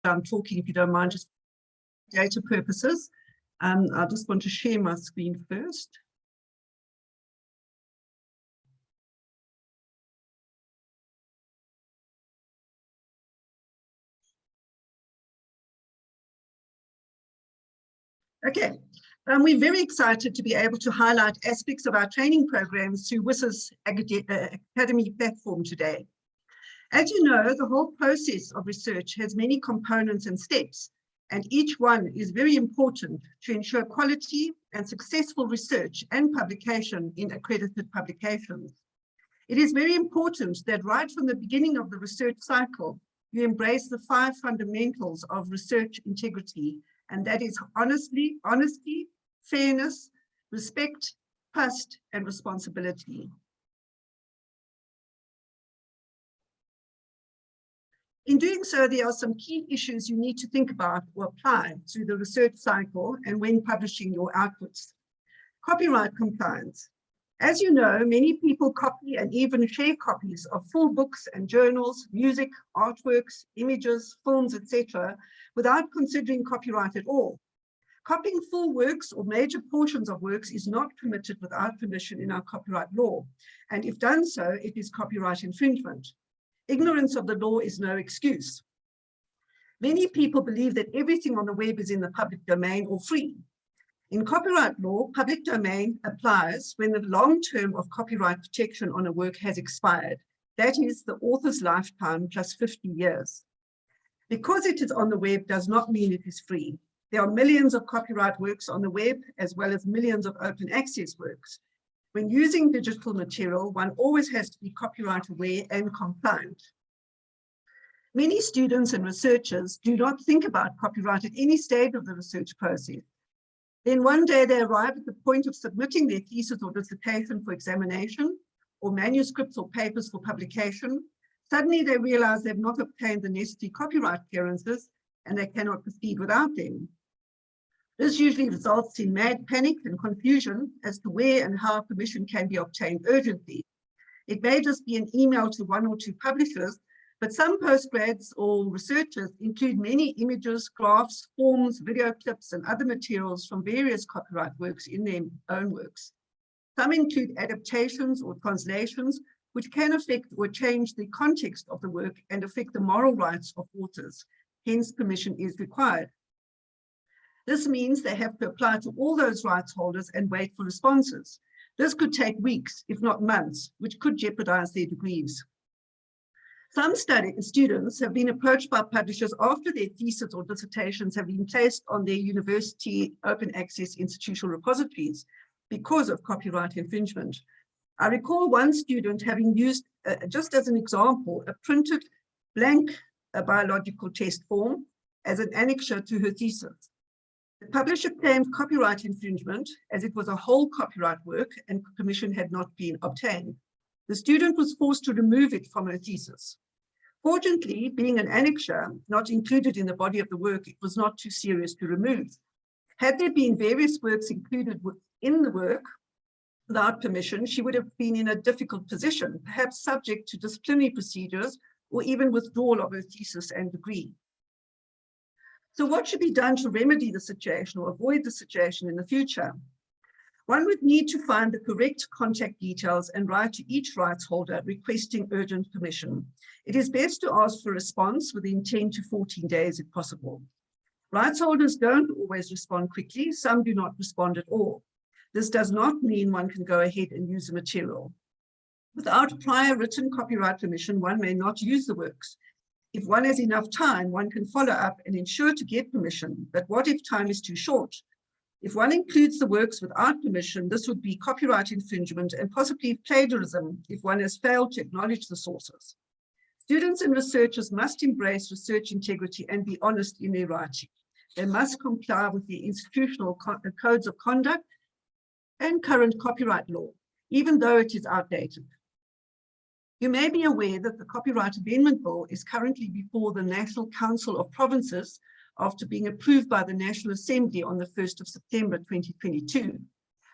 I'm talking, if you don't mind, just for data purposes. I just want to share my screen first. Okay, we're very excited to be able to highlight aspects of our training programs through WIS's Academy platform today. As you know, the whole process of research has many components and steps, and each one is very important to ensure quality and successful research and publication in accredited publications. It is very important that right from the beginning of the research cycle, you embrace the 5 fundamentals of research integrity, and that is honesty, fairness, respect, trust, and responsibility. In doing so, there are some key issues you need to think about or apply through the research cycle and when publishing your outputs. Copyright compliance. As you know, many people copy and even share copies of full books and journals, music, artworks, images, films, etc., without considering copyright at all. Copying full works or major portions of works is not permitted without permission in our copyright law, and if done so, it is copyright infringement. Ignorance of the law is no excuse. Many people believe that everything on the web is in the public domain or free. In copyright law, public domain applies when the long term of copyright protection on a work has expired. That is the author's lifetime plus 50 years. Because it is on the web does not mean it is free. There are millions of copyright works on the web, as well as millions of open access works. When using digital material, one always has to be copyright aware and compliant. Many students and researchers do not think about copyright at any stage of the research process. Then one day they arrive at the point of submitting their thesis or dissertation for examination, or manuscripts or papers for publication. Suddenly they realize they've not obtained the necessary copyright clearances and they cannot proceed without them. This usually results in mad panic and confusion as to where and how permission can be obtained urgently. It may just be an email to 1 or 2 publishers, but some postgrads or researchers include many images, graphs, forms, video clips, and other materials from various copyright works in their own works. Some include adaptations or translations, which can affect or change the context of the work and affect the moral rights of authors. Hence, permission is required. This means they have to apply to all those rights holders and wait for responses. This could take weeks, if not months, which could jeopardize their degrees. Some students have been approached by publishers after their thesis or dissertations have been placed on their university open access institutional repositories because of copyright infringement. I recall one student having used, just as an example, a printed blank biological test form as an annexure to her thesis. The publisher claimed copyright infringement as it was a whole copyright work and permission had not been obtained. The student was forced to remove it from her thesis. Fortunately, being an annexure, not included in the body of the work, it was not too serious to remove. Had there been various works included within the work without permission, she would have been in a difficult position, perhaps subject to disciplinary procedures or even withdrawal of her thesis and degree. So what should be done to remedy the situation or avoid the situation in the future? One would need to find the correct contact details and write to each rights holder requesting urgent permission. It is best to ask for a response within 10 to 14 days if possible. Rights holders don't always respond quickly, some do not respond at all. This does not mean one can go ahead and use the material. Without prior written copyright permission, one may not use the works. If one has enough time, one can follow up and ensure to get permission, but what if time is too short? If one includes the works without permission, this would be copyright infringement and possibly plagiarism if one has failed to acknowledge the sources. Students and researchers must embrace research integrity and be honest in their writing. They must comply with the institutional codes of conduct and current copyright law, even though it is outdated. You may be aware that the Copyright Amendment Bill is currently before the National Council of Provinces after being approved by the National Assembly on the 1st of September 2022.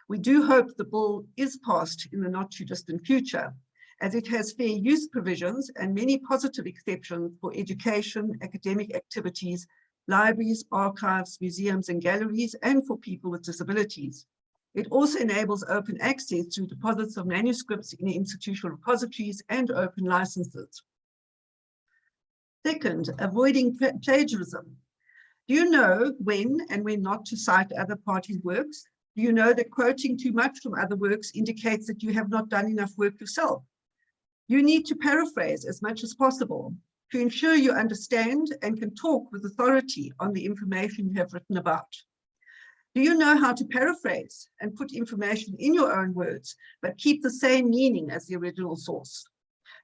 We do hope the bill is passed in the not too distant future. as it has fair use provisions and many positive exceptions for education, academic activities, libraries, archives, museums, and galleries, and for people with disabilities. It also enables open access through deposits of manuscripts in institutional repositories and open licenses. Second, avoiding plagiarism. Do you know when and when not to cite other parties' works? Do you know that quoting too much from other works indicates that you have not done enough work yourself? You need to paraphrase as much as possible to ensure you understand and can talk with authority on the information you have written about. Do you know how to paraphrase and put information in your own words, but keep the same meaning as the original source?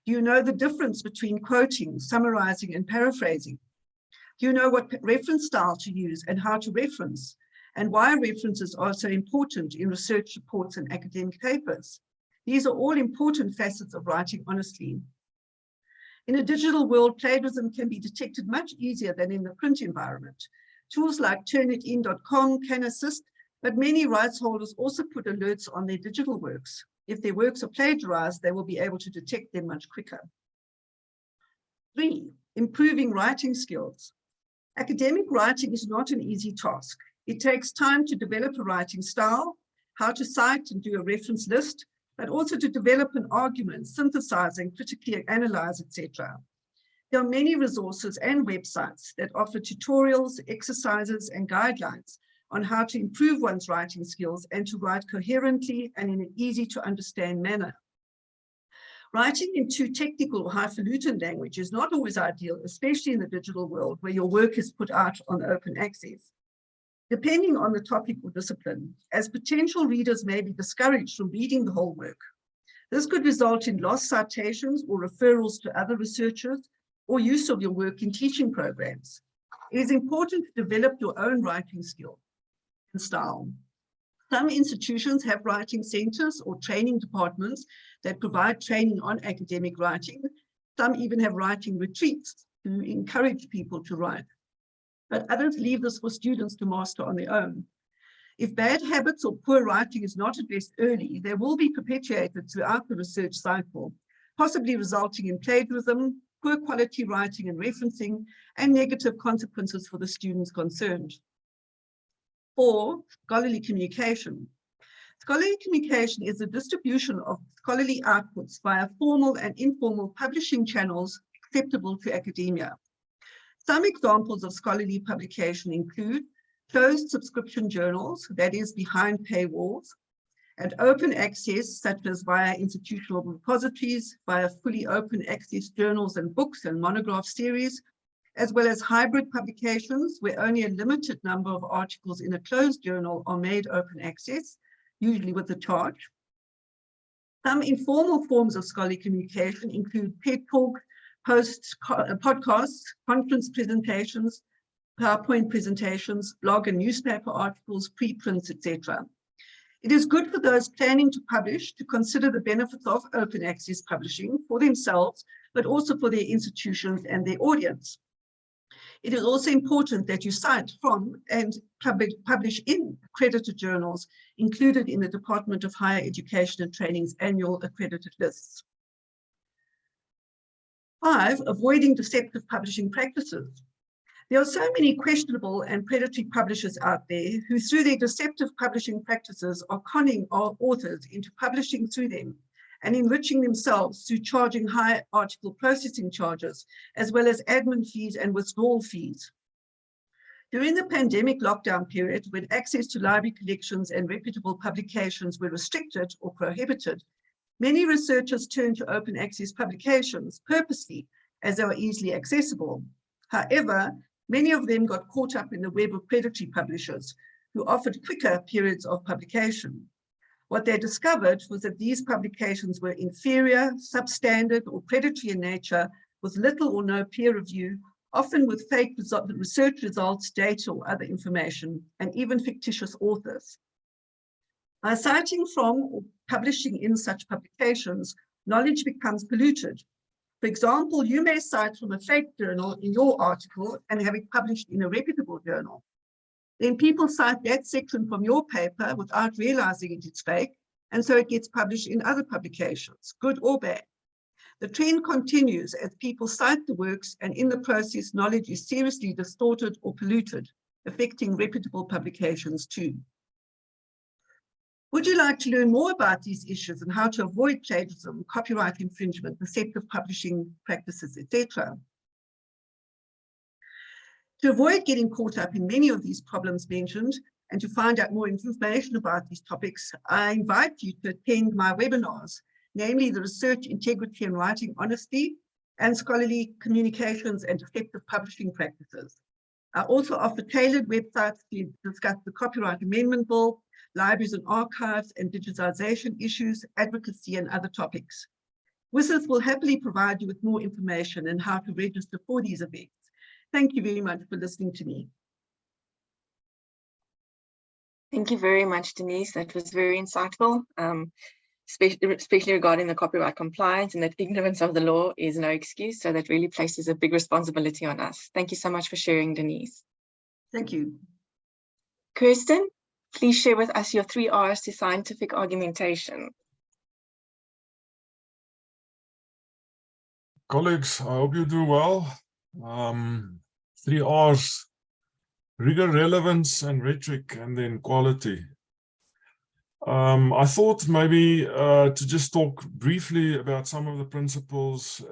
Do you know the difference between quoting, summarizing, and paraphrasing? Do you know what reference style to use and how to reference, and why references are so important in research reports and academic papers? These are all important facets of writing honestly. In a digital world, plagiarism can be detected much easier than in the print environment. Tools like turnitin.com can assist, but many rights holders also put alerts on their digital works. If their works are plagiarized, they will be able to detect them much quicker. 3, improving writing skills. Academic writing is not an easy task. It takes time to develop a writing style, how to cite and do a reference list, but also to develop an argument, synthesize and critically analyze, etc. There are many resources and websites that offer tutorials, exercises, and guidelines on how to improve one's writing skills and to write coherently and in an easy to understand manner. Writing in too technical or highfalutin language is not always ideal, especially in the digital world where your work is put out on open access. Depending on the topic or discipline, as potential readers may be discouraged from reading the whole work. This could result in lost citations or referrals to other researchers or use of your work in teaching programs. It is important to develop your own writing skill and style. Some institutions have writing centers or training departments that provide training on academic writing. Some even have writing retreats to encourage people to write. But others leave this for students to master on their own. If bad habits or poor writing is not addressed early, they will be perpetuated throughout the research cycle, possibly resulting in plagiarism, poor quality writing and referencing, and negative consequences for the students concerned. 4, scholarly communication. Scholarly communication is the distribution of scholarly outputs via formal and informal publishing channels acceptable to academia. Some examples of scholarly publication include closed subscription journals, that is behind paywalls, and open access, such as via institutional repositories, via fully open access journals and books and monograph series, as well as hybrid publications where only a limited number of articles in a closed journal are made open access, usually with a charge. Some informal forms of scholarly communication include TED Talk, posts, podcasts, conference presentations, PowerPoint presentations, blog and newspaper articles, preprints, etc. It is good for those planning to publish to consider the benefits of open access publishing for themselves, but also for their institutions and their audience. It is also important that you cite from and publish in accredited journals included in the Department of Higher Education and Training's annual accredited lists. 5, avoiding deceptive publishing practices. There are so many questionable and predatory publishers out there who, through their deceptive publishing practices, are conning our authors into publishing through them and enriching themselves through charging high article processing charges, as well as admin fees and withdrawal fees. During the pandemic lockdown period, when access to library collections and reputable publications were restricted or prohibited, many researchers turned to open access publications purposely, as they were easily accessible. However, many of them got caught up in the web of predatory publishers who offered quicker periods of publication. What they discovered was that these publications were inferior, substandard, or predatory in nature, with little or no peer review, often with fake research results, data, or other information, and even fictitious authors. By citing from or publishing in such publications, knowledge becomes polluted. For example, you may cite from a fake journal in your article and have it published in a reputable journal. Then people cite that section from your paper without realizing it's fake, and so it gets published in other publications, good or bad. The trend continues as people cite the works, and in the process, knowledge is seriously distorted or polluted, affecting reputable publications too. Would you like to learn more about these issues and how to avoid plagiarism, copyright infringement, deceptive publishing practices, etc.? To avoid getting caught up in many of these problems mentioned and to find out more information about these topics, I invite you to attend my webinars, namely the Research Integrity and Writing Honesty and Scholarly Communications and Effective Publishing Practices. I also offer tailored websites to discuss the Copyright Amendment Bill, libraries and archives and digitization issues, advocacy and other topics. WSIS will happily provide you with more information on how to register for these events. Thank you very much for listening to me. Thank you very much, Denise. That was very insightful, especially regarding the copyright compliance, and that ignorance of the law is no excuse. So that really places a big responsibility on us. Thank you so much for sharing, Denise. Thank you. Kirstin, please share with us your 3 R's to scientific argumentation. Colleagues, I hope you do well. 3 R's: rigor, relevance, and rhetoric, and then quality. I thought maybe to just talk briefly about some of the principles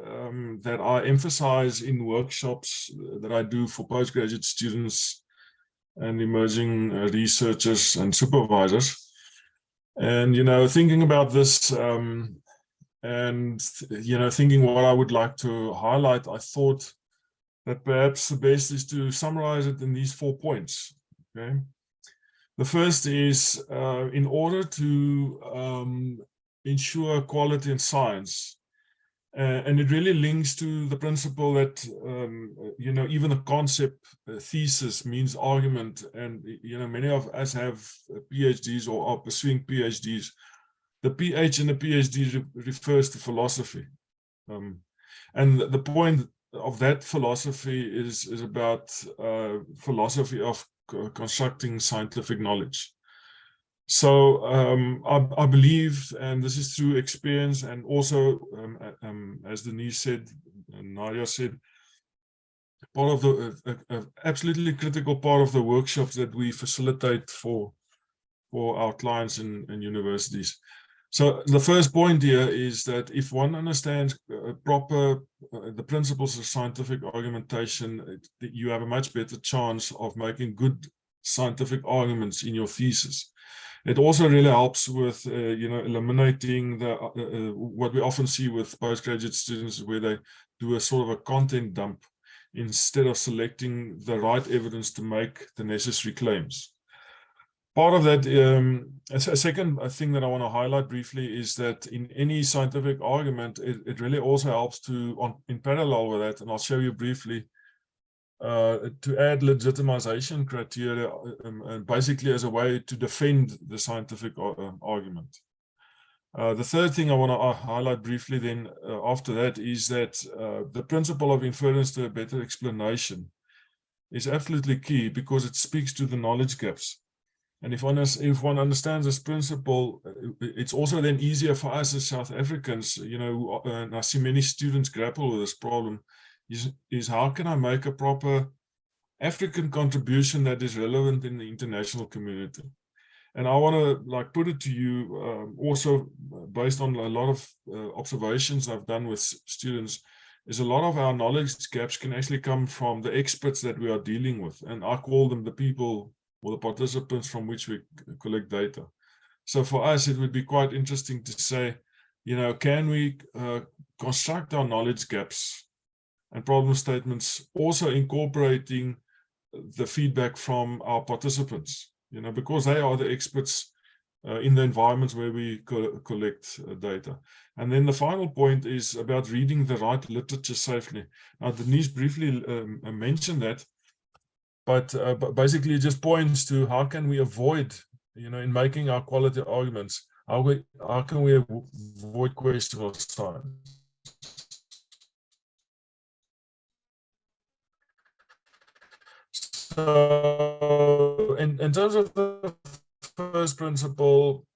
that I emphasize in workshops that I do for postgraduate students and emerging researchers and supervisors. And, thinking about this and, thinking what I would like to highlight, I thought that perhaps the best is to summarize it in these 4 points. Okay. The first is in order to ensure quality in science, and it really links to the principle that even the concept thesis means argument, and many of us have PhDs or are pursuing PhDs. The PH in the PhD refers to philosophy, and the point of that philosophy is about philosophy of constructing scientific knowledge. So I believe, and this is through experience, and also as Denise said and Nadia said, part of the absolutely critical part of the workshops that we facilitate for our clients in universities. So the first point here is that if one understands the principles of scientific argumentation, you have a much better chance of making good scientific arguments in your thesis. It also really helps with eliminating the what we often see with postgraduate students, where they do a sort of a content dump instead of selecting the right evidence to make the necessary claims. Part of that, a second thing that I want to highlight briefly is that in any scientific argument, it really also helps to, in parallel with that, and I'll show you briefly, to add legitimization criteria, basically as a way to defend the scientific argument. The third thing I want to highlight briefly then after that is that the principle of inference to a better explanation is absolutely key, because it speaks to the knowledge gaps. And if one understands this principle, it's also then easier for us as South Africans, and I see many students grapple with this problem, is how can I make a proper African contribution that is relevant in the international community? And I want to put it to you also based on a lot of observations I've done with students, is a lot of our knowledge gaps can actually come from the experts that we are dealing with. And I call them the people or the participants from which we collect data. So for us, it would be quite interesting to say, can we construct our knowledge gaps and problem statements, also incorporating the feedback from our participants, because they are the experts in the environments where we collect data. And then the final point is about reading the right literature safely. Now, Denise briefly mentioned that, but basically it just points to how can we avoid, in making our quality arguments, how can we avoid questionable science? So in terms of the first principle,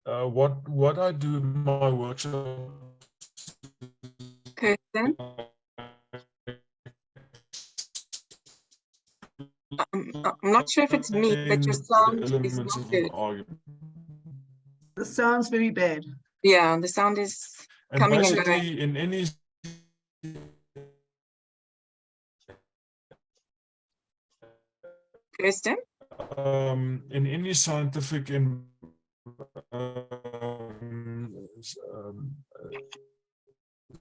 what I do in my workshop Kirsten? I'm not sure if it's me, but your sound is elements not of an good. argument. The sound's very bad. Yeah, the sound is And coming and going. basically, in any Kirsten? in any scientific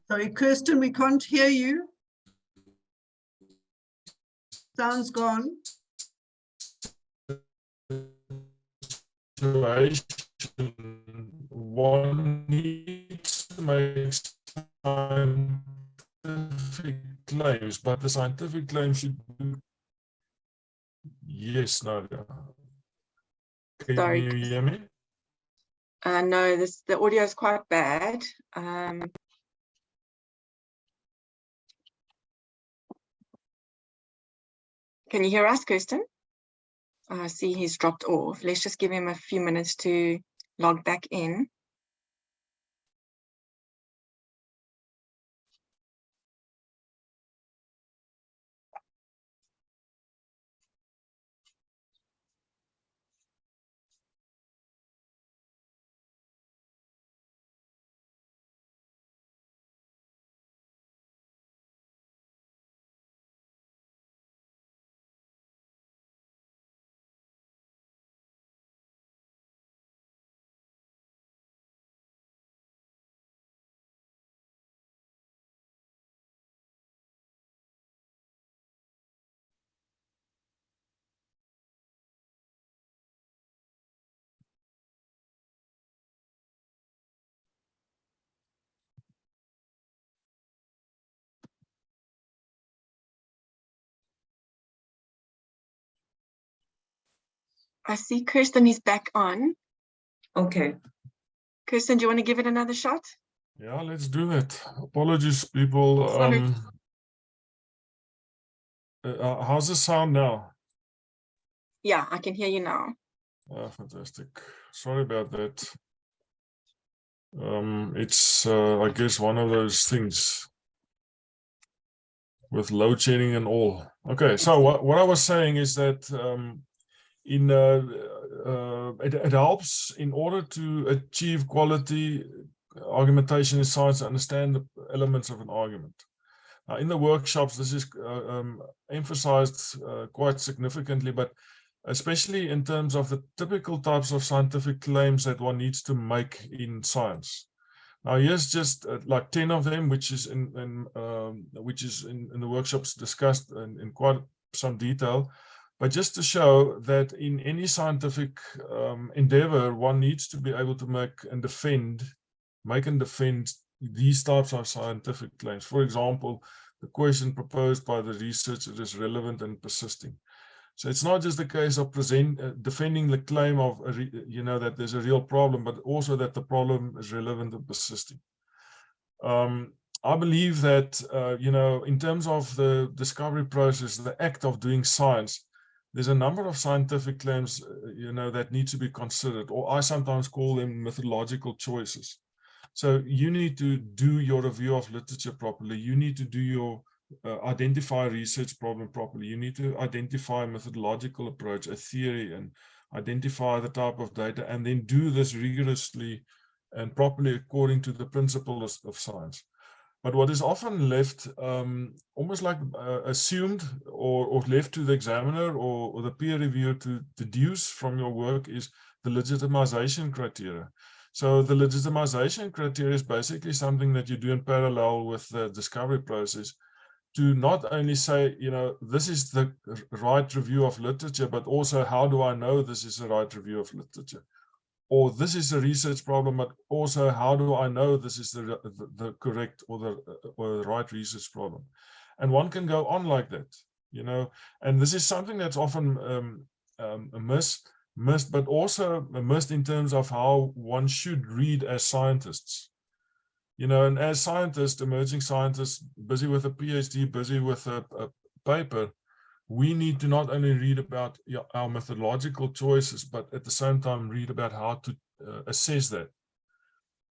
Sorry, Kirsten, we can't hear you. Sound's gone. situation, one needs to make scientific claims, but the scientific claims should be... Yes, Nadia. Can Sorry. you hear me? No, the audio is quite bad. Can you hear us, Kirsten? I see he's dropped off. Let's just give him a few minutes to log back in. I see Kirsten is back on. Okay. Kirsten, do you want to give it another shot? Yeah, let's do that. Apologies, people. Sorry. How's the sound now? Yeah, I can hear you now. Fantastic. Sorry about that. It's, I guess, one of those things with load shedding and all. Okay, so what I was saying is that it helps in order to achieve quality argumentation in science to understand the elements of an argument. In the workshops, this is emphasized quite significantly, but especially in terms of the typical types of scientific claims that one needs to make in science. Now, here's just like 10 of them, which is in the workshops discussed in quite some detail. But just to show that in any scientific endeavor, one needs to be able to make and defend these types of scientific claims. For example, the question proposed by the researcher is relevant and persisting. So it's not just the case of defending the claim of, that there's a real problem, but also that the problem is relevant and persisting. I believe that, in terms of the discovery process, the act of doing science, there's a number of scientific claims, that need to be considered, or I sometimes call them methodological choices. So you need to do your review of literature properly. You need to do your identify a research problem properly. You need to identify a methodological approach, a theory, and identify the type of data, and then do this rigorously and properly according to the principles of science. But what is often left, almost like assumed or left to the examiner or the peer reviewer to deduce from your work, is the legitimization criteria. So the legitimization criteria is basically something that you do in parallel with the discovery process, to not only say, this is the right review of literature, but also how do I know this is the right review of literature? Or this is a research problem, but also how do I know this is the correct or the right research problem? And one can go on like that, and this is something that's often missed, but also missed in terms of how one should read as scientists. And as scientists, emerging scientists, busy with a PhD, busy with a paper, we need to not only read about our methodological choices, but at the same time read about how to assess that.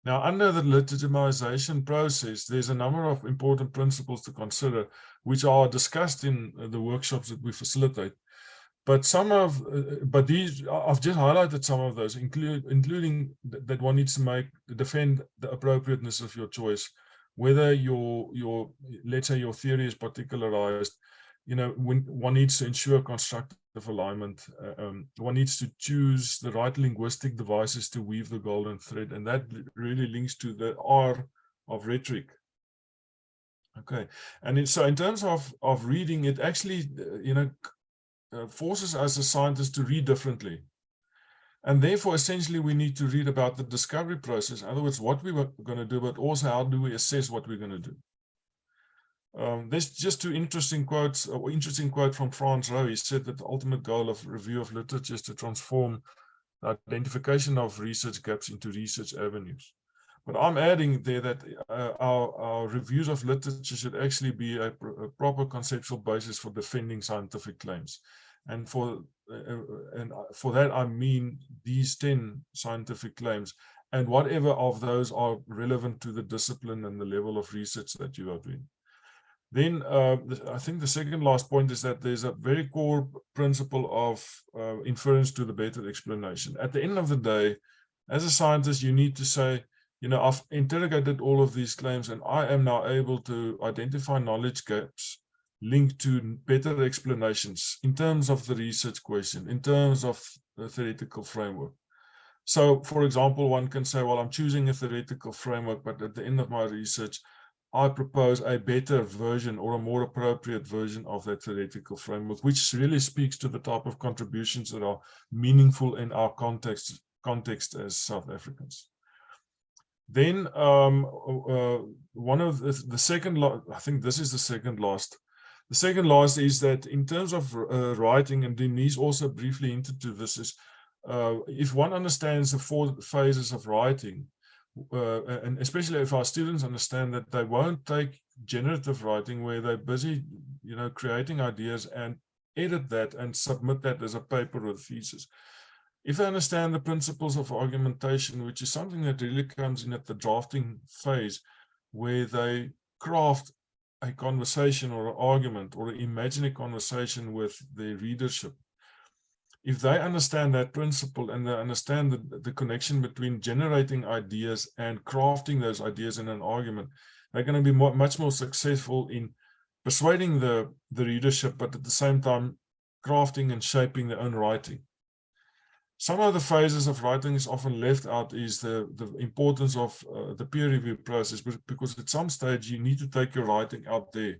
Now, under the legitimization process, there's a number of important principles to consider, which are discussed in the workshops that we facilitate. But these, I've just highlighted some of those, including that one needs to defend the appropriateness of your choice, whether let's say your theory is particularized. When one needs to ensure constructive alignment, one needs to choose the right linguistic devices to weave the golden thread, and that really links to the R of rhetoric. Okay, and so in terms of reading, it actually forces us as scientists to read differently, and therefore essentially we need to read about the discovery process. In other words, what we were going to do, but also how do we assess what we're going to do. There's just two interesting quotes. Interesting quote from Franz Rowe. He said that the ultimate goal of review of literature is to transform the identification of research gaps into research avenues. But I'm adding there that our reviews of literature should actually be a proper conceptual basis for defending scientific claims. And for that, I mean these 10 scientific claims, and whatever of those are relevant to the discipline and the level of research that you are doing. Then I think the second last point is that there's a very core principle of inference to the better explanation. At the end of the day, as a scientist, you need to say, I've interrogated all of these claims, and I am now able to identify knowledge gaps linked to better explanations in terms of the research question, in terms of the theoretical framework. So, for example, one can say, well, I'm choosing a theoretical framework, but at the end of my research, I propose a better version or a more appropriate version of that theoretical framework, which really speaks to the type of contributions that are meaningful in our context as South Africans. Then one of the second, I think this is the second last. The second last is that in terms of writing, and Denise also briefly hinted to this, is if one understands the 4 phases of writing, and especially if our students understand that they won't take generative writing where they're busy, creating ideas and edit that and submit that as a paper or thesis. If they understand the principles of argumentation, which is something that really comes in at the drafting phase, where they craft a conversation or an argument or imagine a conversation with their readership, if they understand that principle and they understand the connection between generating ideas and crafting those ideas in an argument, they're going to be much more successful in persuading the readership, but at the same time crafting and shaping their own writing. Some of the phases of writing is often left out is the importance of the peer review process, because at some stage you need to take your writing out there,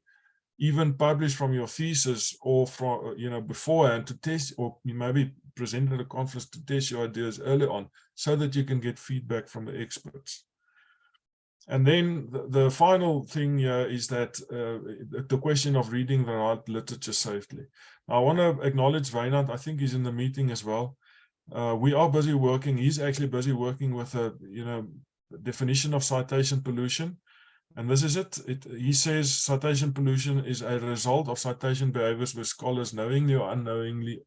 even publish from your thesis or from beforehand to test, or you maybe present at a conference to test your ideas early on so that you can get feedback from the experts. And then the final thing here is that the question of reading the right literature safely. Now, I want to acknowledge Wynand. I think he's in the meeting as well. We are busy working. He's actually busy working with a definition of citation pollution. And this is it. He says citation pollution is a result of citation behaviors where scholars knowingly or unknowingly,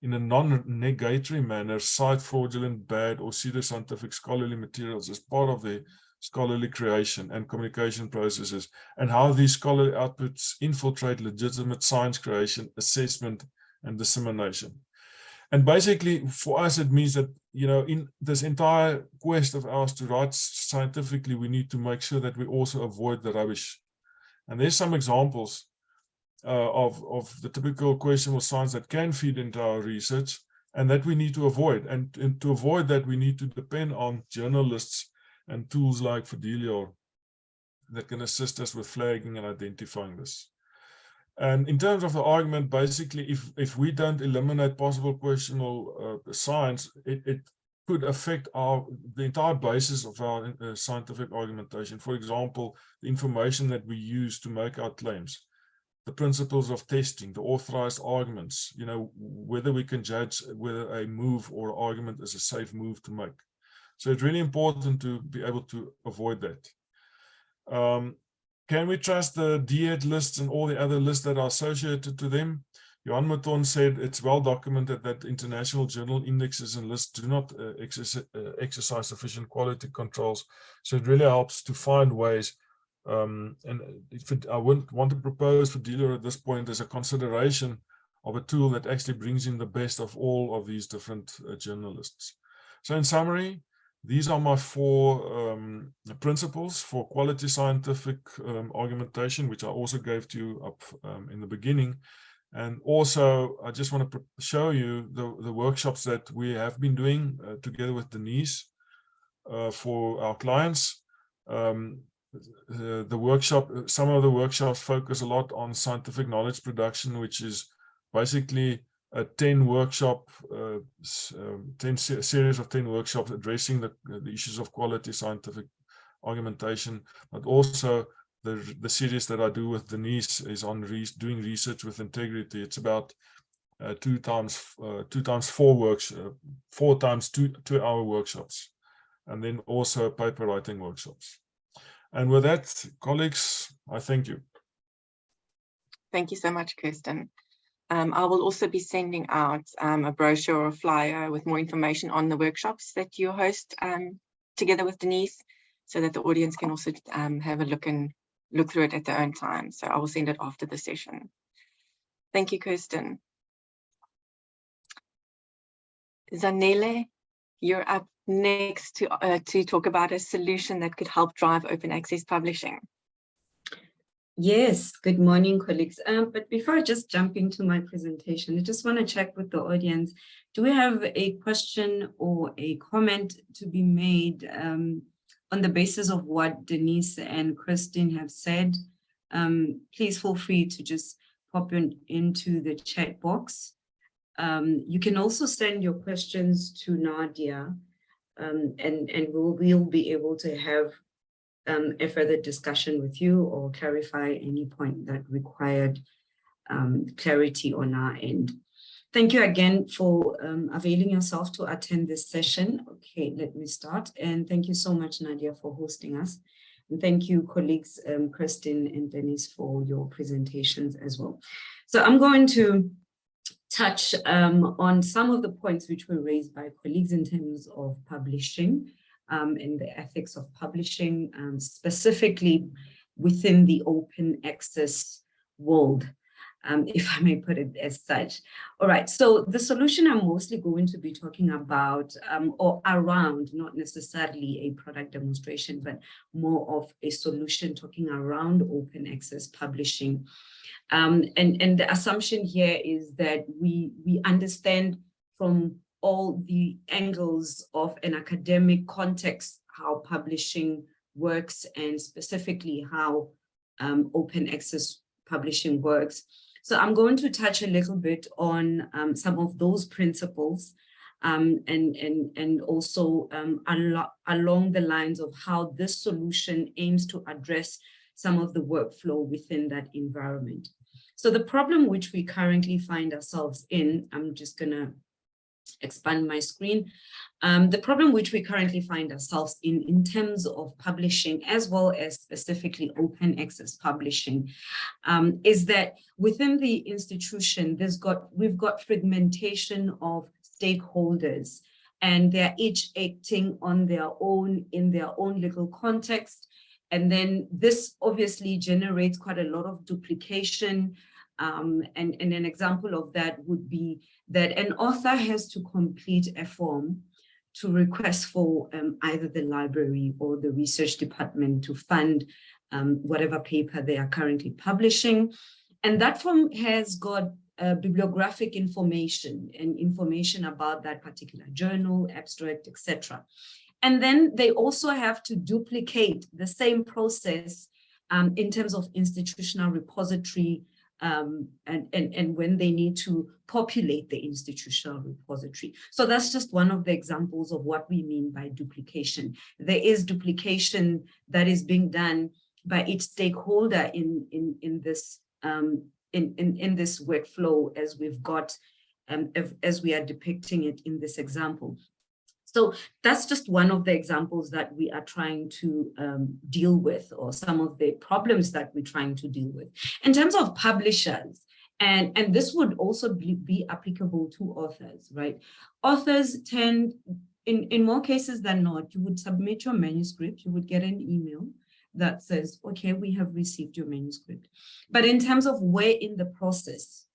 in a non-negatory manner, cite fraudulent, bad, or pseudoscientific scholarly materials as part of their scholarly creation and communication processes, and how these scholarly outputs infiltrate legitimate science creation, assessment, and dissemination. And basically, for us, it means that, in this entire quest of ours to write scientifically, we need to make sure that we also avoid the rubbish. And there's some examples of the typical questionable science that can feed into our research and that we need to avoid. And to avoid that, we need to depend on journalists and tools like Fidelio that can assist us with flagging and identifying this. And in terms of the argument, basically, if we don't eliminate possible questionable science, it could affect the entire basis of our scientific argumentation. For example, the information that we use to make our claims, the principles of testing, the authorized arguments, whether we can judge whether a move or argument is a safe move to make. So it's really important to be able to avoid that. Can we trust the DED lists and all the other lists that are associated to them? Johan Mouton said it's well documented that international journal indexes and lists do not exercise sufficient quality controls. So it really helps to find ways. And I wouldn't want to propose for Dealer at this point as a consideration of a tool that actually brings in the best of all of these different journalists. So in summary, these are my 4 principles for quality scientific argumentation, which I also gave to you up in the beginning. And also, I just want to show you the workshops that we have been doing together with Denise for our clients. The workshop, some of the workshops focus a lot on scientific knowledge production, which is basically a 10 workshop, 10 series of 10 workshops addressing the issues of quality scientific argumentation, but also the series that I do with Denise is on doing research with integrity. It's about 4 times 2-hour workshops, and then also paper writing workshops. And with that, colleagues, I thank you. Thank you so much, Kirstin. I will also be sending out a brochure or a flyer with more information on the workshops that you host together with Denise, so that the audience can also have a look through it at their own time. So I will send it after the session. Thank you, Kirstin. Zanele, you're up next to talk about a solution that could help drive open access publishing. Yes, good morning, colleagues. But before I just jump into my presentation, I just want to check with the audience. Do we have a question or a comment to be made on the basis of what Denise and Kirstin have said? Please feel free to just pop into the chat box. You can also send your questions to Nadia, and we'll be able to have a further discussion with you or clarify any point that required clarity on our end. Thank you again for availing yourself to attend this session. Okay, let me start. And thank you so much, Nadia, for hosting us. And thank you, colleagues, Kirstin and Denise, for your presentations as well. So I'm going to touch on some of the points which were raised by colleagues in terms of publishing and the ethics of publishing, specifically within the open access world, if I may put it as such. All right, so the solution I'm mostly going to be talking about or around, not necessarily a product demonstration, but more of a solution talking around open access publishing. And the assumption here is that we understand from all the angles of an academic context how publishing works, and specifically how open access publishing works. So I'm going to touch a little bit on some of those principles and also along the lines of how this solution aims to address some of the workflow within that environment. So the problem which we currently find ourselves in, I'm just going to expand my screen. The problem which we currently find ourselves in terms of publishing, as well as specifically open access publishing, is that within the institution, we've got fragmentation of stakeholders, and they're each acting on their own in their own little context. And then this obviously generates quite a lot of duplication. And an example of that would be that an author has to complete a form to request for either the library or the research department to fund whatever paper they are currently publishing. And that form has got bibliographic information and information about that particular journal, abstract, etc. And then they also have to duplicate the same process in terms of institutional repository and when they need to populate the institutional repository. So that's just one of the examples of what we mean by duplication. There is duplication that is being done by each stakeholder in this workflow, as we've got as we are depicting it in this example. So that's just one of the examples that we are trying to deal with, or some of the problems that we're trying to deal with. In terms of publishers, And this would also be applicable to authors, right? Authors tend, in more cases than not, you would submit your manuscript, you would get an email that says, okay, we have received your manuscript. But in terms of where in the process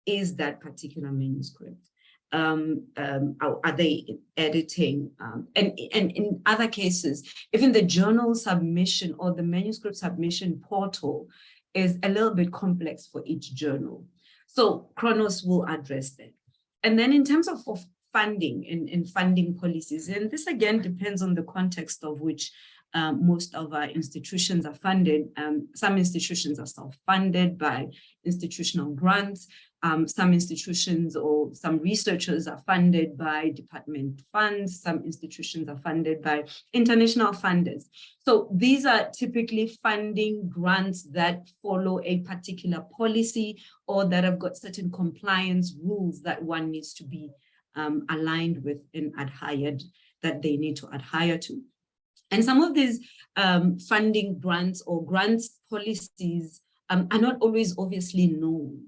is that particular manuscript? Are they editing? And in other cases, even the journal submission or the manuscript submission portal is a little bit complex for each journal. So Kronos will address that. And then in terms of funding and funding policies, and this again depends on the context of which most of our institutions are funded. Some institutions are self-funded by institutional grants. Some institutions or some researchers are funded by department funds. Some institutions are funded by international funders. So these are typically funding grants that follow a particular policy or that have got certain compliance rules that one needs to be aligned with and adhered, that they need to adhere to. And some of these funding grants or grants policies are not always obviously known.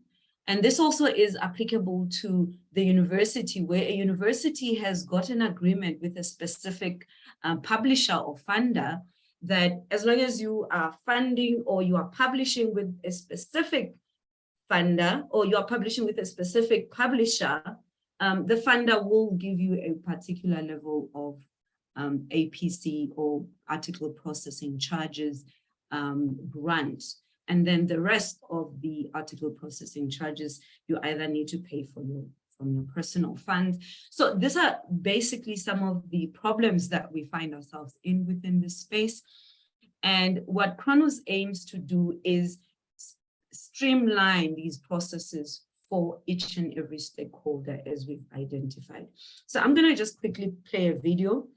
And this also is applicable to the university, where a university has got an agreement with a specific publisher or funder that as long as you are funding or you are publishing with a specific funder or you are publishing with a specific publisher, the funder will give you a particular level of APC or article processing charges grant. And then the rest of the article processing charges, you either need to pay from your personal funds. So these are basically some of the problems that we find ourselves in within this space. And what Kronos aims to do is streamline these processes for each and every stakeholder as we've identified. So I'm going to just quickly play a video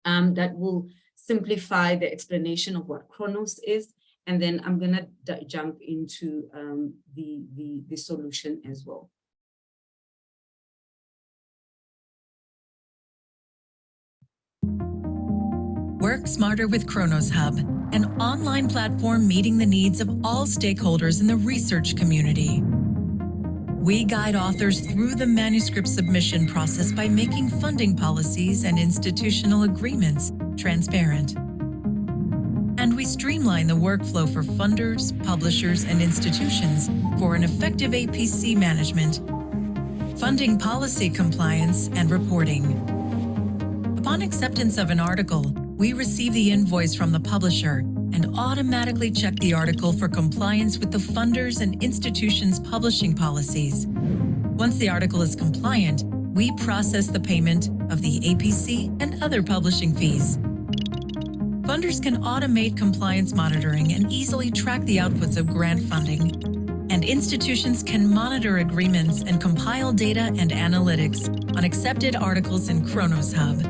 that will simplify the explanation of what Kronos is. And then I'm going to jump into the solution as well. Work smarter with Kronos Hub, an online platform meeting the needs of all stakeholders in the research community. We guide authors through the manuscript submission process by making funding policies and institutional agreements transparent. And we streamline the workflow for funders, publishers, and institutions for an effective APC management, funding policy compliance, and reporting. Upon acceptance of an article, we receive the invoice from the publisher and automatically check the article for compliance with the funders and institutions' publishing policies. Once the article is compliant, we process the payment of the APC and other publishing fees. Funders can automate compliance monitoring and easily track the outputs of grant funding. And institutions can monitor agreements and compile data and analytics on accepted articles in Kronos Hub.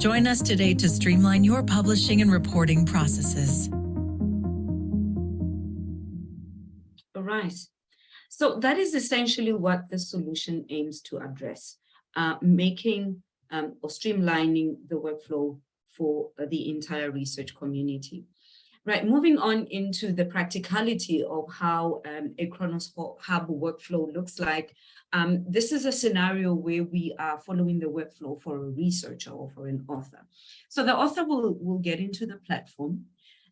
Join us today to streamline your publishing and reporting processes. All right. So that is essentially what the solution aims to address, making or streamlining the workflow for the entire research community. Right, moving on into the practicality of how a Kronos Hub workflow looks like. This is a scenario where we are following the workflow for a researcher or for an author. So the author will get into the platform.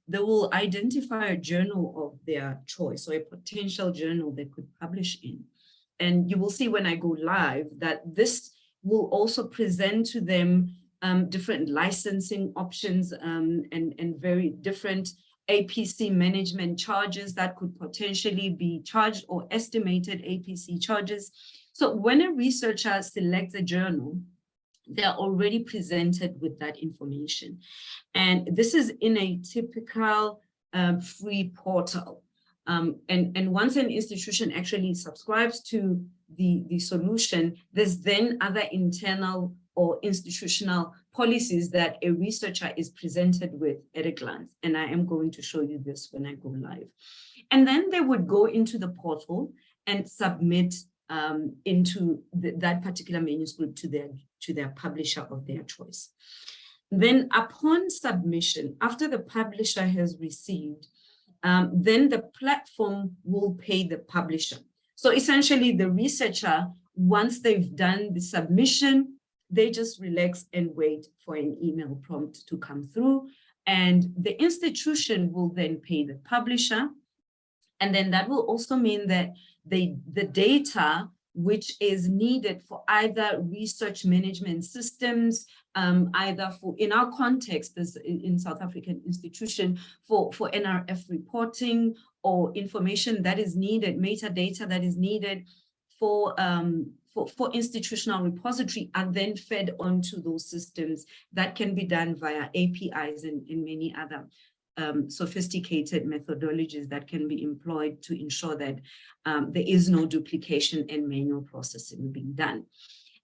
They will identify a journal of their choice or a potential journal they could publish in. And you will see when I go live that this will also present to them different licensing options and very different APC management charges that could potentially be charged or estimated APC charges. So when a researcher selects a journal, they're already presented with that information. And this is in a typical free portal. And once an institution actually subscribes to the solution, there's then other internal or institutional policies that a researcher is presented with at a glance. And I am going to show you this when I go live. And then they would go into the portal and submit into that particular manuscript to their publisher of their choice. Then upon submission, after the publisher has received then the platform will pay the publisher. So essentially the researcher, once they've done the submission, they just relax and wait for an email prompt to come through, and the institution will then pay the publisher. And then that will also mean that the data which is needed for either research management systems, either for, in our context, as in South African institution, for NRF reporting, or information that is needed, metadata that is needed for institutional repository, are then fed onto those systems. That can be done via APIs and many other sophisticated methodologies that can be employed to ensure that there is no duplication and manual processing being done.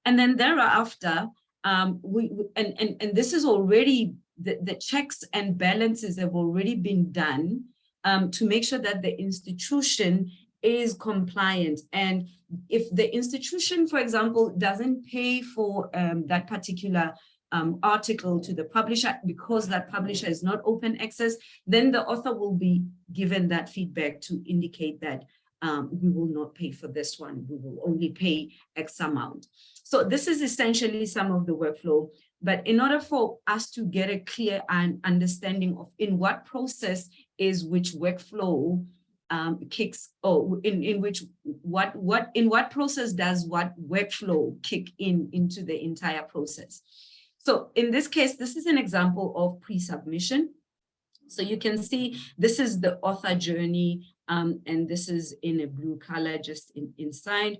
And then thereafter, and this is already, the checks and balances have already been done to make sure that the institution is compliant. And if the institution, for example, doesn't pay for that particular article to the publisher because that publisher is not open access, then the author will be given that feedback to indicate that we will not pay for this one, we will only pay X amount. So this is essentially some of the workflow. But in order for us to get a clear understanding of in what process is which workflow kicks, or in what process does what workflow kick into the entire process. So in this case, this is an example of pre-submission. So you can see this is the author journey, and this is in a blue color just inside.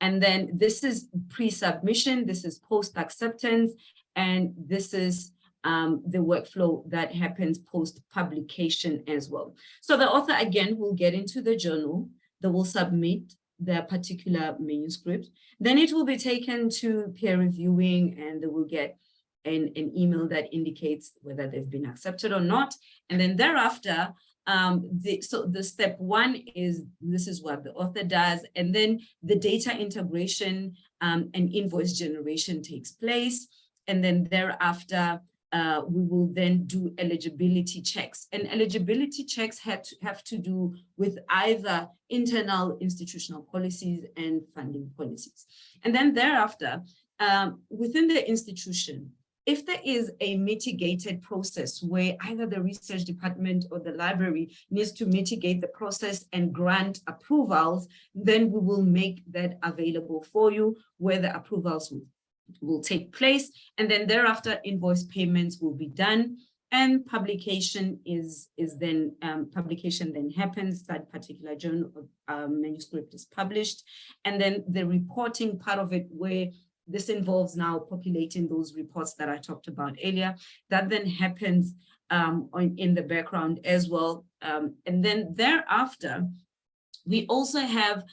And then this is pre-submission, this is post-acceptance, and this is the workflow that happens post-publication as well. So the author, again, will get into the journal, they will submit their particular manuscript, then it will be taken to peer reviewing, and they will get an email that indicates whether they've been accepted or not. And then thereafter, so the step one is, this is what the author does, and then the data integration and invoice generation takes place. And then thereafter, we will then do eligibility checks. And eligibility checks have to do with either internal institutional policies and funding policies. And then thereafter, within the institution, if there is a mitigated process where either the research department or the library needs to mitigate the process and grant approvals, then we will make that available for you, where the approvals will take place. And then thereafter, invoice payments will be done, and publication then happens. That particular journal manuscript is published. And then the reporting part of it, where this involves now populating those reports that I talked about earlier, that then happens in the background as well. And then thereafter, we also have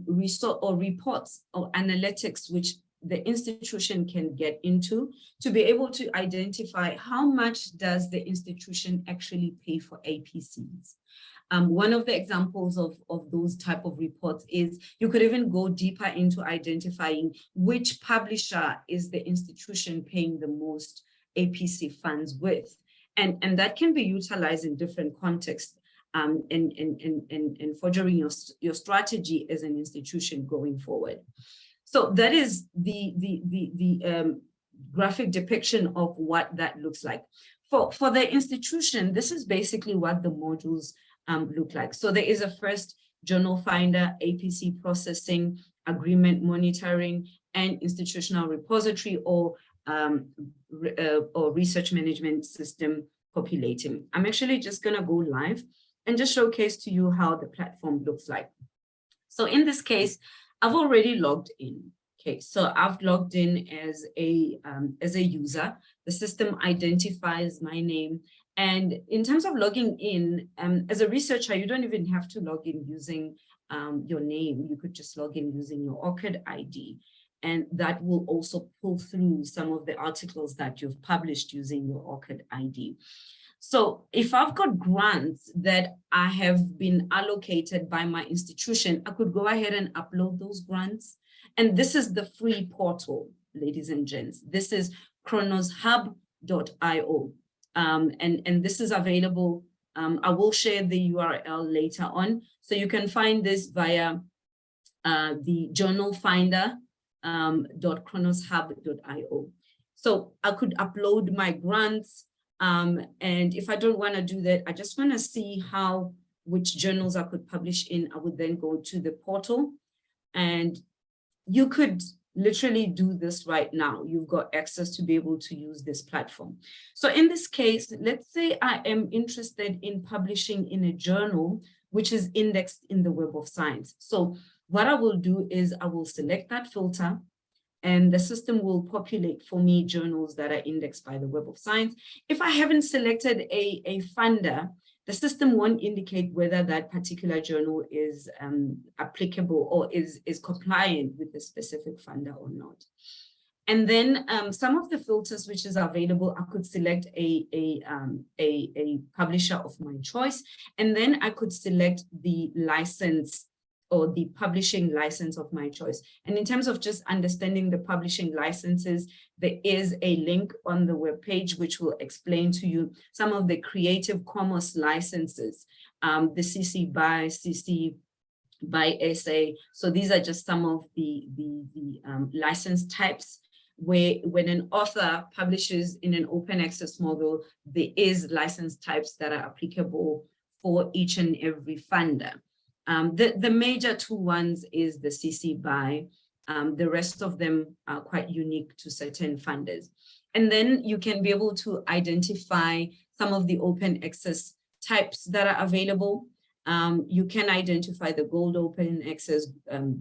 reports or analytics, which the institution can get into to be able to identify how much does the institution actually pay for APCs. One of the examples of those type of reports is you could even go deeper into identifying which publisher is the institution paying the most APC funds with. And that can be utilized in different contexts in forging your strategy as an institution going forward. So that is the graphic depiction of what that looks like. For the institution, this is basically what the modules look like. So there is a first journal finder, APC processing, agreement monitoring, and institutional repository or research management system populating. I'm actually just going to go live and just showcase to you how the platform looks like. So in this case, I've already logged in. Okay, so I've logged in as a user. The system identifies my name. And in terms of logging in, as a researcher, you don't even have to log in using your name. You could just log in using your ORCID ID. And that will also pull through some of the articles that you've published using your ORCID ID. So if I've got grants that I have been allocated by my institution, I could go ahead and upload those grants. And this is the free portal, ladies and gents. This is chronoshub.io. And this is available I will share the URL later on. So you can find this via the journal finder .chronoshub.io. So I could upload my grants. And if I don't want to do that, I just want to see which journals I could publish in. I would then go to the portal, and you could literally do this right now. You've got access to be able to use this platform. So in this case, let's say I am interested in publishing in a journal which is indexed in the Web of Science. So what I will do is I will select that filter, and the system will populate for me journals that are indexed by the Web of Science. If I haven't selected a funder, the system won't indicate whether that particular journal is applicable or is compliant with the specific funder or not. And then some of the filters which is available, I could select a publisher of my choice, and then I could select the license or the publishing license of my choice. And in terms of just understanding the publishing licenses, there is a link on the webpage which will explain to you some of the Creative Commons licenses, the CC BY, CC BY SA. So these are just some of the license types where when an author publishes in an open access model, there is license types that are applicable for each and every funder. The major two ones is the CC BY. The rest of them are quite unique to certain funders. And then you can be able to identify some of the open access types that are available. You can identify the gold open access,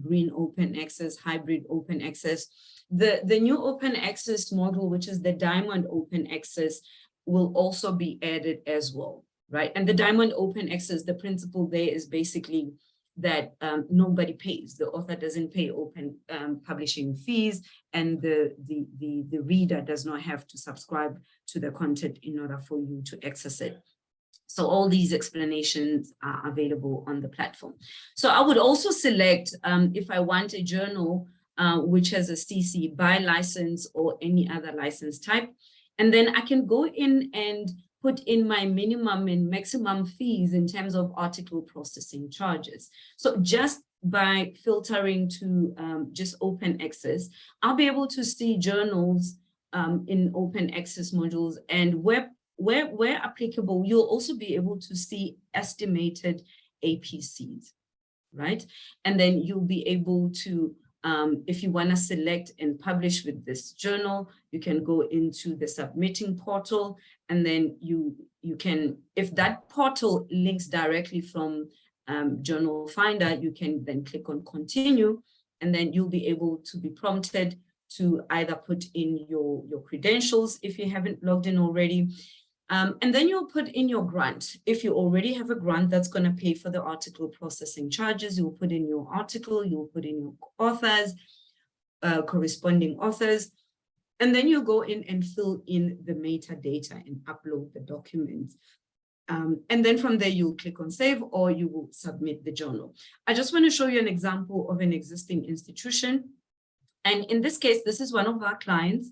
green open access, hybrid open access. The new open access model, which is the diamond open access, will also be added as well. Right. And the diamond open access, the principle there is basically that nobody pays. The author doesn't pay open publishing fees, and the reader does not have to subscribe to the content in order for you to access it. So all these explanations are available on the platform. So I would also select if I want a journal which has a CC BY license or any other license type, and then I can go in and put in my minimum and maximum fees in terms of article processing charges. So just by filtering to just open access, I'll be able to see journals in open access modules, and where applicable, you'll also be able to see estimated APCs, right? And then you'll be able to, if you want to select and publish with this journal, you can go into the submitting portal, and then you can, if that portal links directly from Journal Finder, you can then click on continue, and then you'll be able to be prompted to either put in your credentials if you haven't logged in already. And then you'll put in your grant. If you already have a grant that's going to pay for the article processing charges, you'll put in your article, you'll put in your authors, corresponding authors, and then you go in and fill in the metadata and upload the documents. And then from there, you'll click on save, or you will submit the journal. I just want to show you an example of an existing institution. And in this case, this is one of our clients.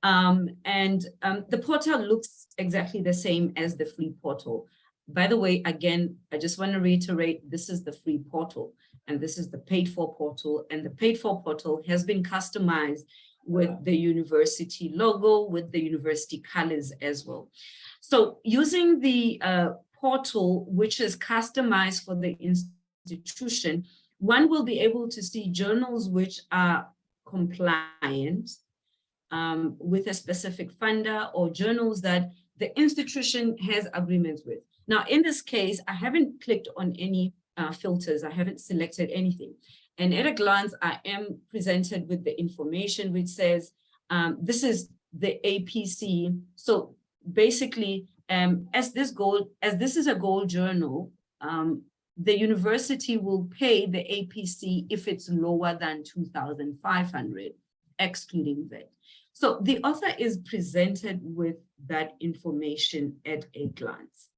The portal looks exactly the same as the free portal. By the way, again, I just want to reiterate, this is the free portal and this is the paid for portal, and the paid for portal has been customized with the university logo, with the university colors as well. So using the portal, which is customized for the institution, one will be able to see journals which are compliant with a specific funder, or journals that the institution has agreements with. Now, in this case, I haven't clicked on any filters. I haven't selected anything. And at a glance, I am presented with the information which says, this is the APC. So basically, as this is a gold journal, the university will pay the APC if it's lower than 2,500, excluding VAT. So the author is presented with that information at a glance.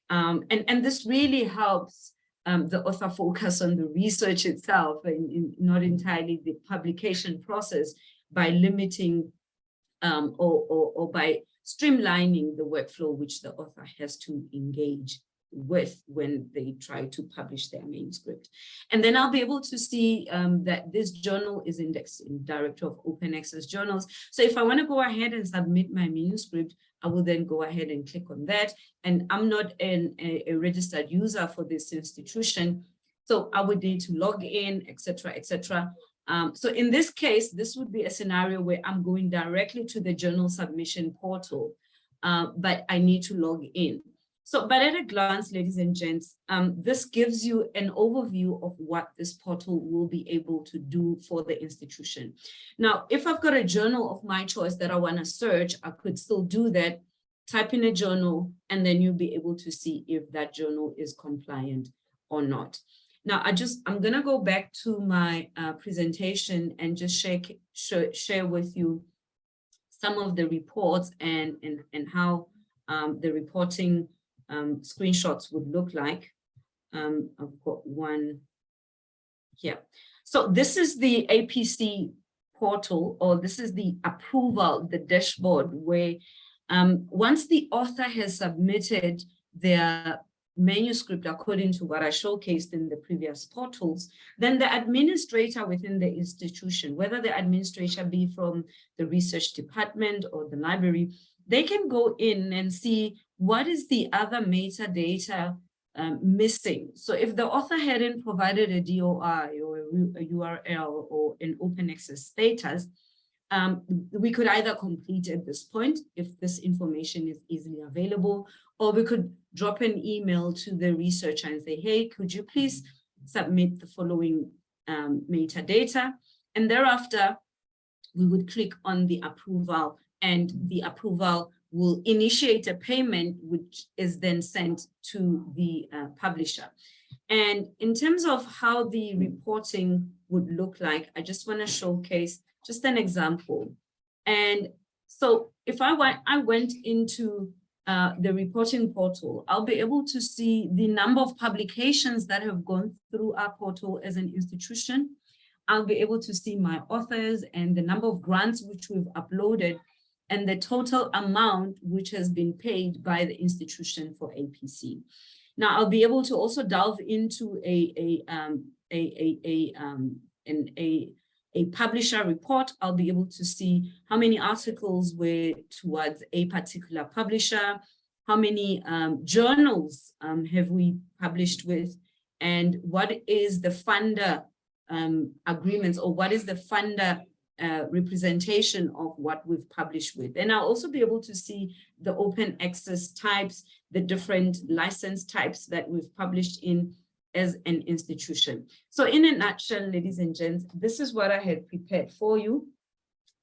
And this really helps the author focus on the research itself and not entirely the publication process, by limiting or by streamlining the workflow which the author has to engage with when they try to publish their manuscript. And then I'll be able to see that this journal is indexed in Directory of Open Access Journals. So if I want to go ahead and submit my manuscript, I will then go ahead and click on that. And I'm not a registered user for this institution, so I would need to log in, etc., etc. So in this case, this would be a scenario where I'm going directly to the journal submission portal, but I need to log in. So, but at a glance, ladies and gents, this gives you an overview of what this portal will be able to do for the institution. Now, if I've got a journal of my choice that I want to search, I could still do that, type in a journal, and then you'll be able to see if that journal is compliant or not. Now, I'm going to go back to my presentation and just share with you some of the reports and how the reporting screenshots would look like. I've got one here. So this is the APC portal, or this is the approval, the dashboard, where once the author has submitted their manuscript according to what I showcased in the previous portals, then the administrator within the institution, whether the administrator be from the research department or the library, they can go in and see what is the other metadata missing. So if the author hadn't provided a DOI or a URL or an open access status, we could either complete at this point if this information is easily available, or we could drop an email to the researcher and say, hey, could you please submit the following metadata? And thereafter, we would click on the approval, and the approval will initiate a payment, which is then sent to the publisher. And in terms of how the reporting would look like, I just want to showcase just an example. And so if I went into the reporting portal, I'll be able to see the number of publications that have gone through our portal as an institution. I'll be able to see my authors and the number of grants which we've uploaded, and the total amount which has been paid by the institution for APC. Now, I'll be able to also delve into a publisher report. I'll be able to see how many articles were towards a particular publisher, how many journals have we published with, and what is the funder agreements, or what is the funder representation of what we've published with. And I'll also be able to see the open access types, the different license types that we've published in as an institution. So in a nutshell, ladies and gents, this is what I had prepared for you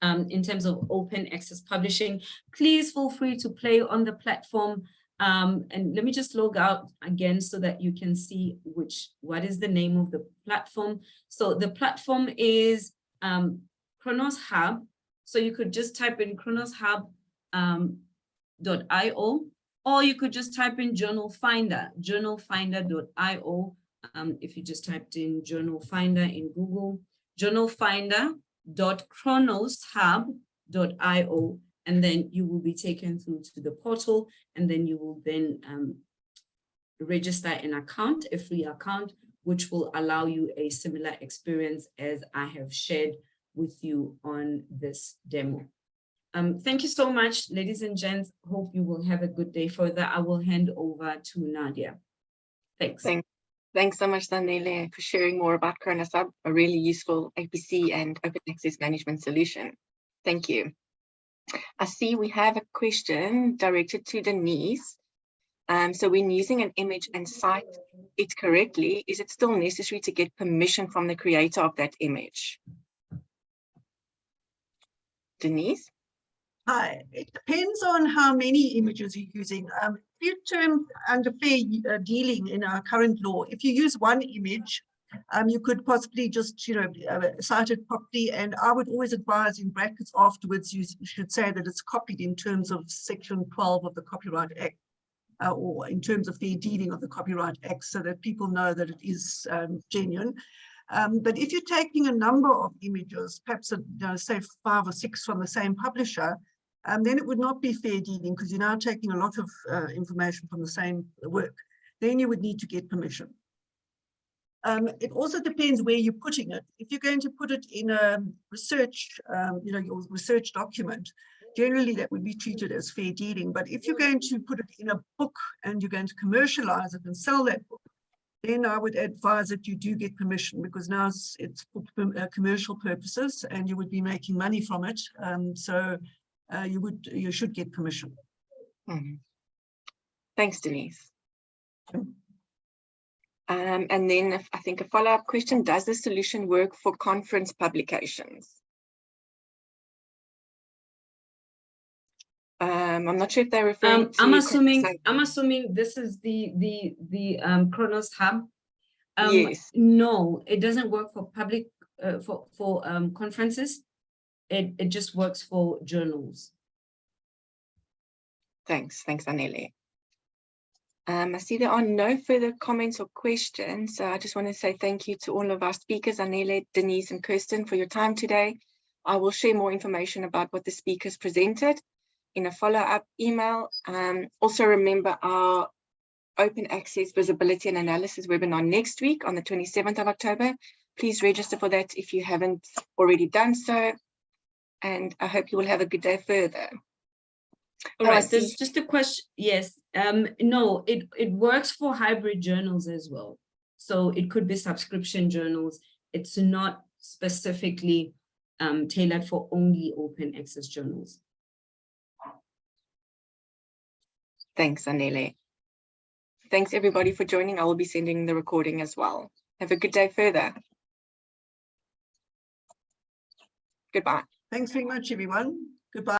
in terms of open access publishing. Please feel free to play on the platform. And let me just log out again so that you can see what is the name of the platform. So the platform is Kronos Hub. So you could just type in kronoshub.io, or you could just type in Journal Finder, journalfinder.io. If you just typed in Journal Finder in Google, journalfinder.kronoshub.io, and then you will be taken through to the portal, and then you will then register an account, a free account, which will allow you a similar experience as I have shared with you on this demo. Thank you so much, ladies and gents. Hope you will have a good day further. I will hand over to Nadia. Thanks. Thanks so much, Danele, for sharing more about Kronos Hub, a really useful APC and open access management solution. Thank you. I see we have a question directed to Denise. So when using an image and cite it correctly, is it still necessary to get permission from the creator of that image? Denise? Hi, it depends on how many images you're using. If you term under fair dealing in our current law, if you use one image, you could possibly just, cite it properly. And I would always advise in brackets afterwards, you should say that it's copied in terms of Section 12 of the Copyright Act, or in terms of fair dealing of the Copyright Act, so that people know that it is genuine. But if you're taking a number of images, perhaps say 5 or 6 from the same publisher, then it would not be fair dealing, because you're now taking a lot of information from the same work. then you would need to get permission. It also depends where you're putting it. If you're going to put it in a research, your research document, generally that would be treated as fair dealing. But if you're going to put it in a book and you're going to commercialize it and sell that book, then I would advise that you do get permission, because now it's for commercial purposes and you would be making money from it. So you should get permission. Mm-hmm. Thanks, Denise. And then I think a follow-up question, does the solution work for conference publications? I'm not sure if they're referring to... I'm assuming this is the Kronos Hub. Yes. No, it doesn't work for public, for conferences. It just works for journals. Thanks, Anele. I see there are no further comments or questions. So I just want to say thank you to all of our speakers, Anele, Denise, and Kirstin, for your time today. I will share more information about what the speakers presented in a follow-up email. Also remember our open access visibility and analysis webinar next week on the 27th of October. Please register for that if you haven't already done so. And I hope you will have a good day further. All right, there's just a question. Yes, no, it works for hybrid journals as well. So it could be subscription journals. It's not specifically tailored for only open access journals. Thanks, Anele. Thanks everybody for joining. I will be sending the recording as well. Have a good day further. Goodbye. Thanks very much, everyone.